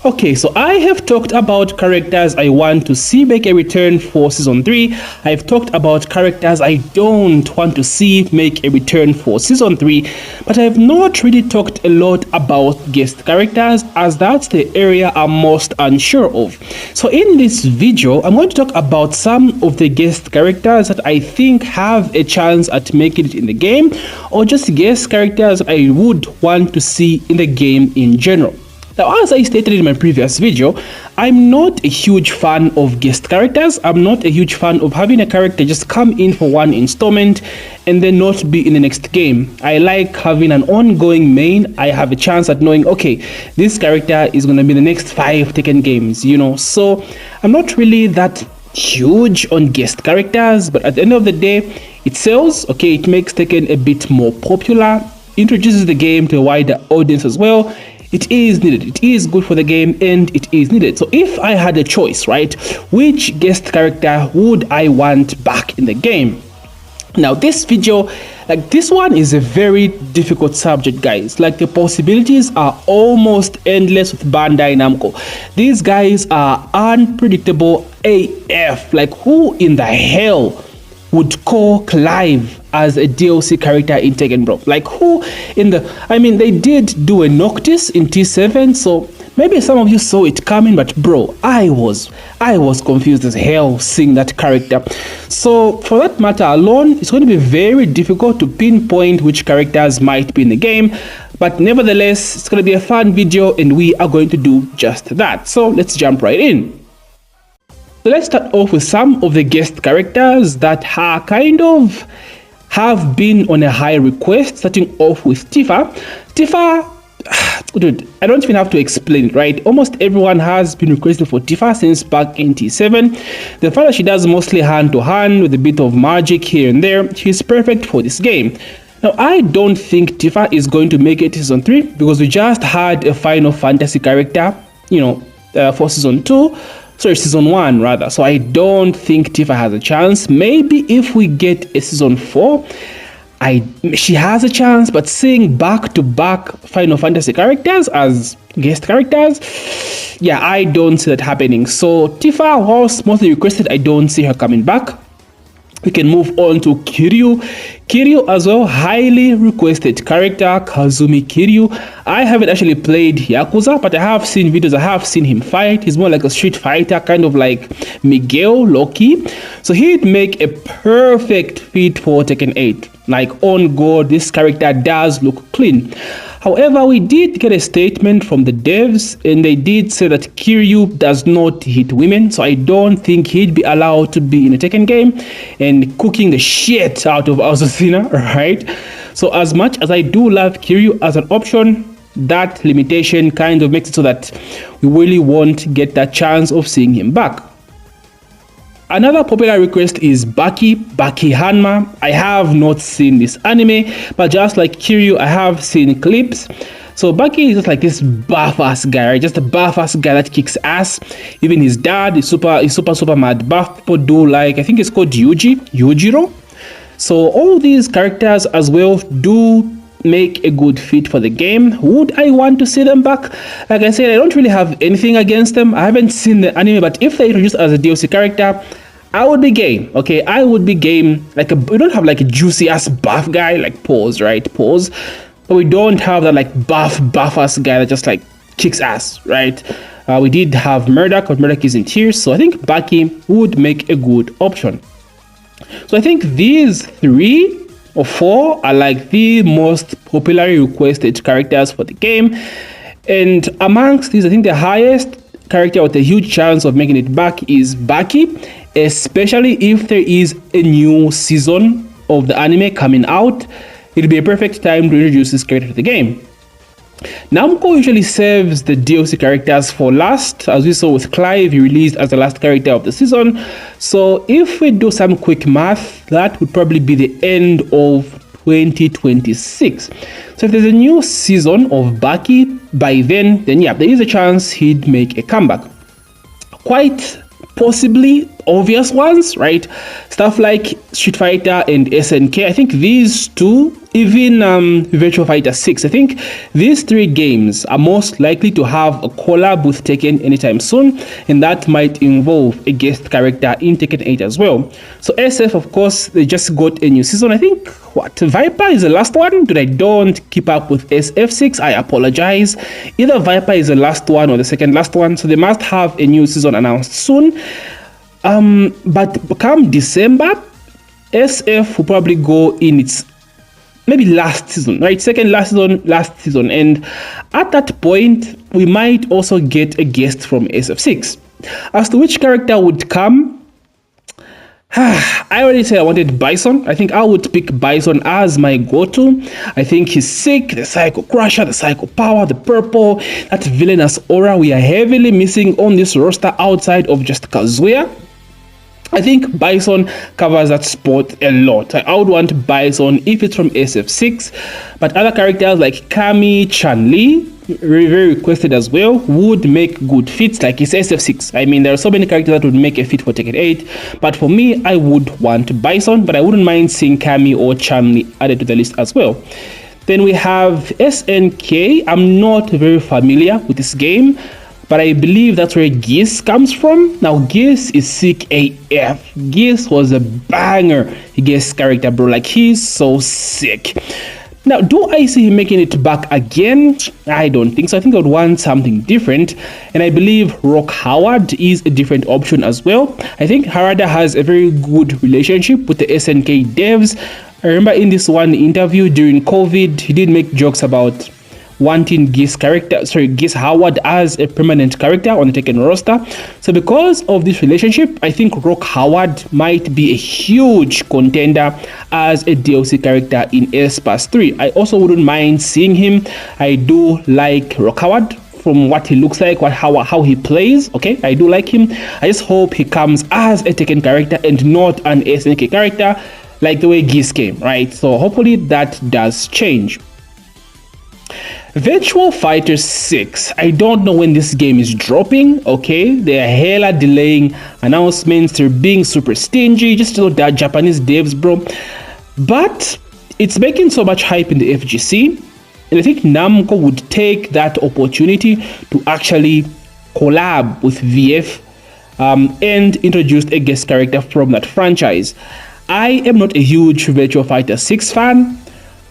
Okay, so I have talked about characters I want to see make a return for Season 3. I've talked about characters I don't want to see make a return for Season 3. But I have not really talked a lot about guest characters, as that's the area I'm most unsure of. So in this video, I'm going to talk about some of the guest characters that I think have a chance at making it in the game, or just guest characters I would want to see in the game in general. Now, as I stated in my previous video, I'm not a huge fan of guest characters. I'm not a huge fan of having a character just come in for one installment and then not be in the next game. I like having an ongoing main. I have a chance at knowing, okay, this character is going to be the next 5 Tekken games, So I'm not really that huge on guest characters, but at the end of the day, it sells. Okay, it makes Tekken a bit more popular, introduces the game to a wider audience as well. It is needed. It is good for the game and it is needed. So if I had a choice, right, which guest character would I want back in the game? Now this video, this one is a very difficult subject, guys. The possibilities are almost endless with Bandai Namco. These guys are unpredictable AF. Who in the hell would call Clive as a DLC character in Tekken, bro? Who in the... they did do a Noctis in T7, so maybe some of you saw it coming, but bro, I was confused as hell seeing that character. So for that matter alone, it's going to be very difficult to pinpoint which characters might be in the game, but nevertheless, it's going to be a fun video and we are going to do just that. So let's jump right in. So let's start off with some of the guest characters that are have been on a high request, starting off with Tifa. Tifa, dude, I don't even have to explain it, right? Almost everyone has been requesting for Tifa since back in T7. The fact that she does mostly hand-to-hand with a bit of magic here and there, she's perfect for this game. Now, I don't think Tifa is going to make it to Season 3 because we just had a Final Fantasy character, for Season 1 rather. So I don't think Tifa has a chance. Maybe if we get a Season 4, she has a chance, but seeing back-to-back Final Fantasy characters as guest characters, yeah, I don't see that happening. So Tifa was mostly requested. I don't see her coming back. We can move on to Kiryu. Kiryu as well, highly requested character, Kazumi Kiryu. I haven't actually played Yakuza, but I have seen videos, I have seen him fight. He's more like a street fighter, kind of like Miguel Loki. So he'd make a perfect fit for Tekken 8. On God, this character does look clean. However, we did get a statement from the devs, and they did say that Kiryu does not hit women, so I don't think he'd be allowed to be in a Tekken game and cooking the shit out of Azucena, right? So as much as I do love Kiryu as an option, that limitation kind of makes it so that we really won't get that chance of seeing him back. Another popular request is Baki Hanma. I have not seen this anime, but just like Kiryu, I have seen clips. So Baki is just like this buff-ass guy, right? Just a buff-ass guy that kicks ass. Even his dad is super mad buff. People do I think it's called Yujiro. So all these characters as well do make a good fit for the game. Would I want to see them back? Like I said, I don't really have anything against them. I haven't seen the anime, but if they introduced as a DLC character, I would be game. Okay, I would be game. We don't have a juicy ass buff guy Pause, right? Pause. But we don't have that buff ass guy that just kicks ass, right? We did have Murdoch, but Murdoch isn't here, so I think Baki would make a good option. So I think these 3 or 4 are the most popularly requested characters for the game, and amongst these, I think the highest character with a huge chance of making it back is Baki, especially if there is a new season of the anime coming out. It'll be a perfect time to introduce this character to the game. Namco usually saves the DLC characters for last. As we saw with Clive, he released as the last character of the season. So if we do some quick math, that would probably be the end of 2026. So if there's a new season of Baki by then yeah, there is a chance he'd make a comeback. Quite possibly obvious ones, right? Stuff like Street Fighter and SNK. I think these two, even Virtual Fighter 6, I think these three games are most likely to have a collab with Tekken anytime soon, and that might involve a guest character in Tekken 8 as well. So SF, of course, they just got a new season. I think Viper is the last one. Dude, I don't keep up with SF6. I apologize. Either Viper is the last one or the second last one, so they must have a new season announced soon. But come December, SF will probably go in its maybe last season, right? Second last season. And at that point, we might also get a guest from SF6. As to which character would come, I already said I wanted Bison. I think I would pick Bison as my go-to. I think he's sick, the Psycho Crusher, the Psycho Power, the purple, that villainous aura we are heavily missing on this roster outside of just Kazuya. I think Bison covers that spot a lot. I would want Bison if it's from SF6, but other characters like Kami, Chun-Li, very requested as well, would make good fits like it's SF6. I mean, there are so many characters that would make a fit for Tekken 8, but for me, I would want Bison, but I wouldn't mind seeing Kami or Chun-Li added to the list as well. Then we have SNK. I'm not very familiar with this game, but I believe that's where Geese comes from. Now, Geese is sick AF. Geese was a banger Geese character, bro. Like, he's so sick. Now, do I see him making it back again? I don't think so. I think I would want something different. And I believe Rock Howard is a different option as well. I think Harada has a very good relationship with the SNK devs. I remember in this one interview during COVID, he did make jokes about wanting Geese Howard as a permanent character on the Tekken roster. So because of this relationship, I think Rock Howard might be a huge contender as a DLC character in Espace 3. I also wouldn't mind seeing him. I do like Rock Howard from what he looks like, how he plays. Okay, I do like him. I just hope he comes as a Tekken character and not an SNK character like the way Geese came, right? So hopefully that does change. Virtual Fighter 6. I don't know when this game is dropping, okay? They're hella delaying announcements. They're being super stingy, just that Japanese devs, bro. But it's making so much hype in the FGC, and I think Namco would take that opportunity to actually collab with VF and introduce a guest character from that franchise. I am not a huge Virtual Fighter 6 fan,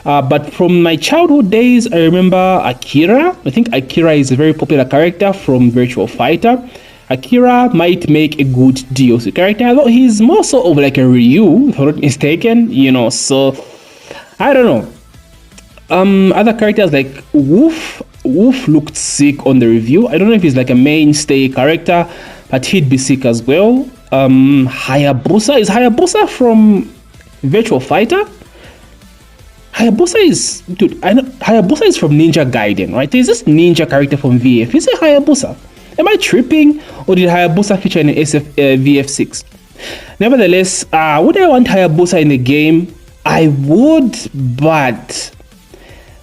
but from my childhood days, I remember Akira. I think Akira is a very popular character from Virtual Fighter. Akira might make a good DLC character, although he's more so of like a Ryu, if I'm not mistaken, you know, so I don't know. Other characters like Wolf looked sick on the review. I don't know if he's like a mainstay character, but he'd be sick as well. Hayabusa. Is Hayabusa from Virtual Fighter? Hayabusa is Hayabusa is from Ninja Gaiden, right? There's this ninja character from VF. Is it Hayabusa? Am I tripping, or did Hayabusa feature in VF6? Nevertheless, would I want Hayabusa in the game? I would, but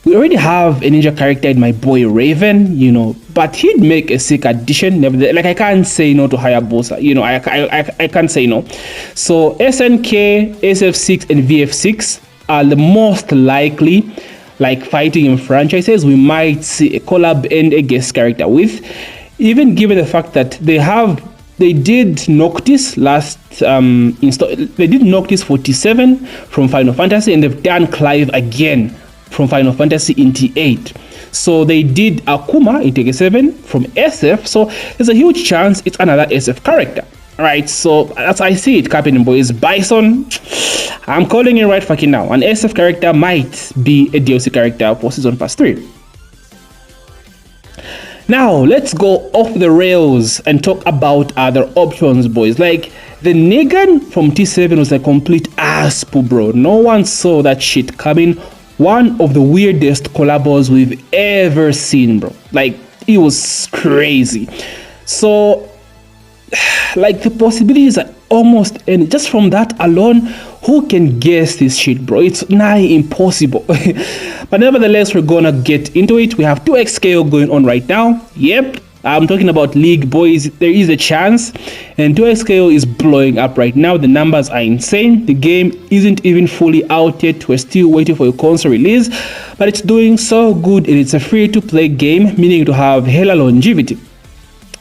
we already have a ninja character in my boy Raven, you know, but he'd make a sick addition. Nevertheless, like, I can't say no to Hayabusa, you know, I can't say no. So SNK, SF6, and VF6 are the most likely, like, fighting in franchises we might see a collab and a guest character with, even given the fact that they did Noctis last they did Noctis 47 from Final Fantasy, and they've done Clive again from Final Fantasy in T8. So they did Akuma in Tekken 7 from SF, so there's a huge chance it's another SF character. Right, so as I see it happening, boys, Bison, I'm calling it right fucking now. An SF character might be a DLC character for Season Pass 3. Now, let's go off the rails and talk about other options, boys. Like, the Negan from T7 was a complete ass poo, bro. No one saw that shit coming. One of the weirdest collabos we've ever seen, bro. Like, it was crazy. So, like, the possibilities are almost ending. Just from that alone, who can guess this shit, bro? It's nigh impossible. But nevertheless, we're gonna get into it. We have 2xKO going on right now. Yep, I'm talking about League, boys. There is a chance, and 2xKO is blowing up right now. The numbers are insane. The game isn't even fully out yet. We're still waiting for a console release, but it's doing so good, and it's a free-to-play game, meaning to have hella longevity.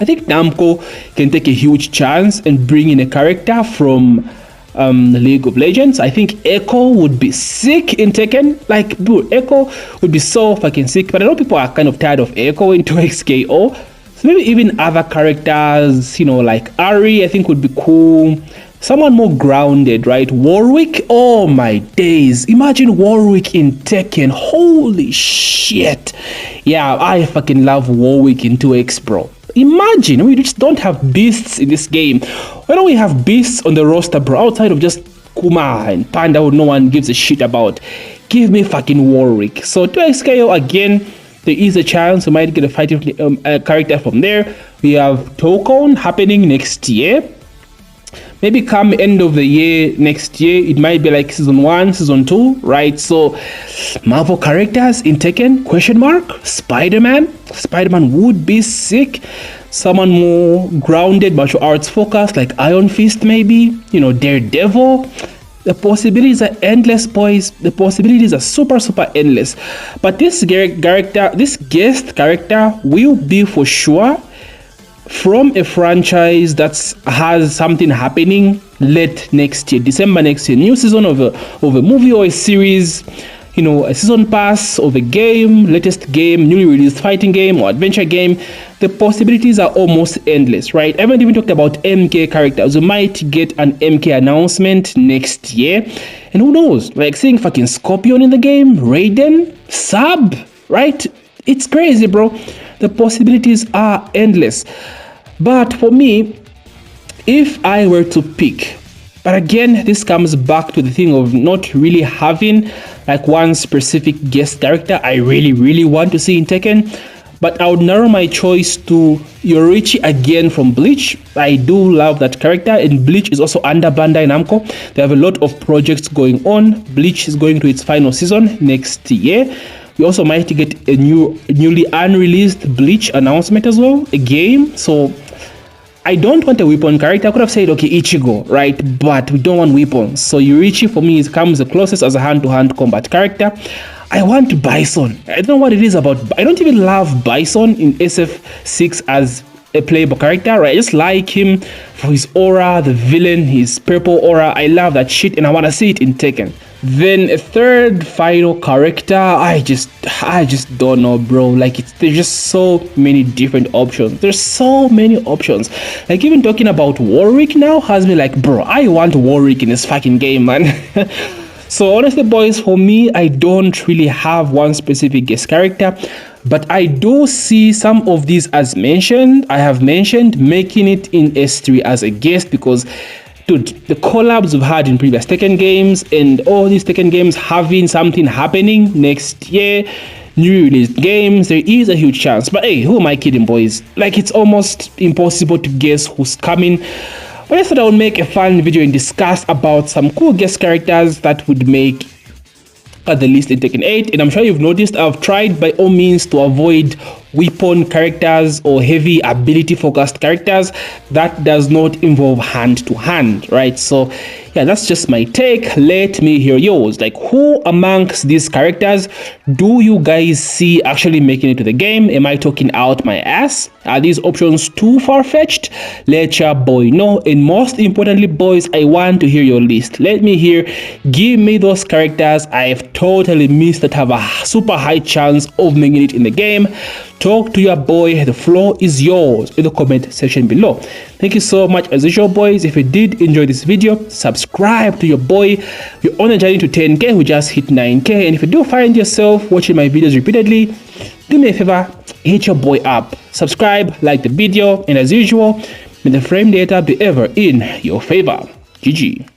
I think Namco can take a huge chance and bring in a character from League of Legends. I think Echo would be sick in Tekken. Like, dude, Echo would be so fucking sick. But I know people are kind of tired of Echo in 2xKO. So maybe even other characters, like Ari, I think would be cool. Someone more grounded, right? Warwick? Oh my days. Imagine Warwick in Tekken. Holy shit. Yeah, I fucking love Warwick in 2X, bro. Imagine, we just don't have beasts in this game. Why don't we have beasts on the roster, bro? Outside of just Kuma and Panda, who no one gives a shit about. Give me fucking Warwick. So 2xKO again, there is a chance we might get a fighting character from there. We have Tekken happening next year. Maybe come end of the year next year, it might be like season 1, season 2, right? So Marvel characters in Tekken, question mark. Spider-Man would be sick. Someone more grounded, martial arts focused, like Iron Fist maybe, Daredevil. The possibilities are endless, boys. The possibilities are super endless. But this guest character will be for sure from a franchise that has something happening late next year, December next year, new season of a movie or a series, a season pass of a game, latest game, newly released fighting game or adventure game. The possibilities are almost endless, right? I haven't even talked about MK characters. We might get an MK announcement next year, and who knows, like seeing fucking Scorpion in the game, Raiden, Sub, right? It's crazy, bro. The possibilities are endless. But for me, if I were to pick, but again, this comes back to the thing of not really having like one specific guest character I really want to see in Tekken. But I would narrow my choice to Yorichi again from Bleach. I do love that character, and Bleach is also under Bandai Namco. They have a lot of projects going on. Bleach is going to its final season next year. We also might get a newly unreleased Bleach announcement as well, a game. So I don't want a weapon character. I could have said, okay, Ichigo, right? But we don't want weapons. So Yorichi for me comes the closest as a hand-to-hand combat character. I want Bison. I don't know what it is about. I don't even love Bison in SF6 as a playable character, right? I just like him for his aura, the villain, his purple aura. I love that shit, and I want to see it in Tekken. Then a third final character, I just don't know, bro. Like, there's just so many different options. There's so many options. Like, even talking about Warwick now has me like, bro, I want Warwick in this fucking game, man. So honestly, boys, for me, I don't really have one specific guest character, but I do see some of these as mentioned. I have mentioned making it in S3 as a guest because, dude, the collabs we've had in previous Tekken games and all these Tekken games having something happening next year, new released games, there is a huge chance. But hey, who am I kidding, boys? Like, it's almost impossible to guess who's coming. But I thought I would make a fun video and discuss about some cool guest characters that would make the list in Tekken 8. And I'm sure you've noticed I've tried by all means to avoid weapon characters or heavy ability focused characters that does not involve hand to hand, right? So yeah, that's just my take. Let me hear yours. Like, who amongst these characters do you guys see actually making it to the game? Am I talking out my ass? Are these options too far-fetched? Let your boy know. And most importantly, boys, I want to hear your list. Let me hear. Give me those characters I've totally missed that have a super high chance of making it in the game. Talk to your boy. The floor is yours in the comment section below. Thank you so much as usual, boys. If you did enjoy this video, subscribe to your boy. We're on a journey to 10k. We just hit 9k. And if you do find yourself watching my videos repeatedly, do me a favor, hit your boy up, subscribe, like the video, and as usual, may the frame data be ever in your favor. GG.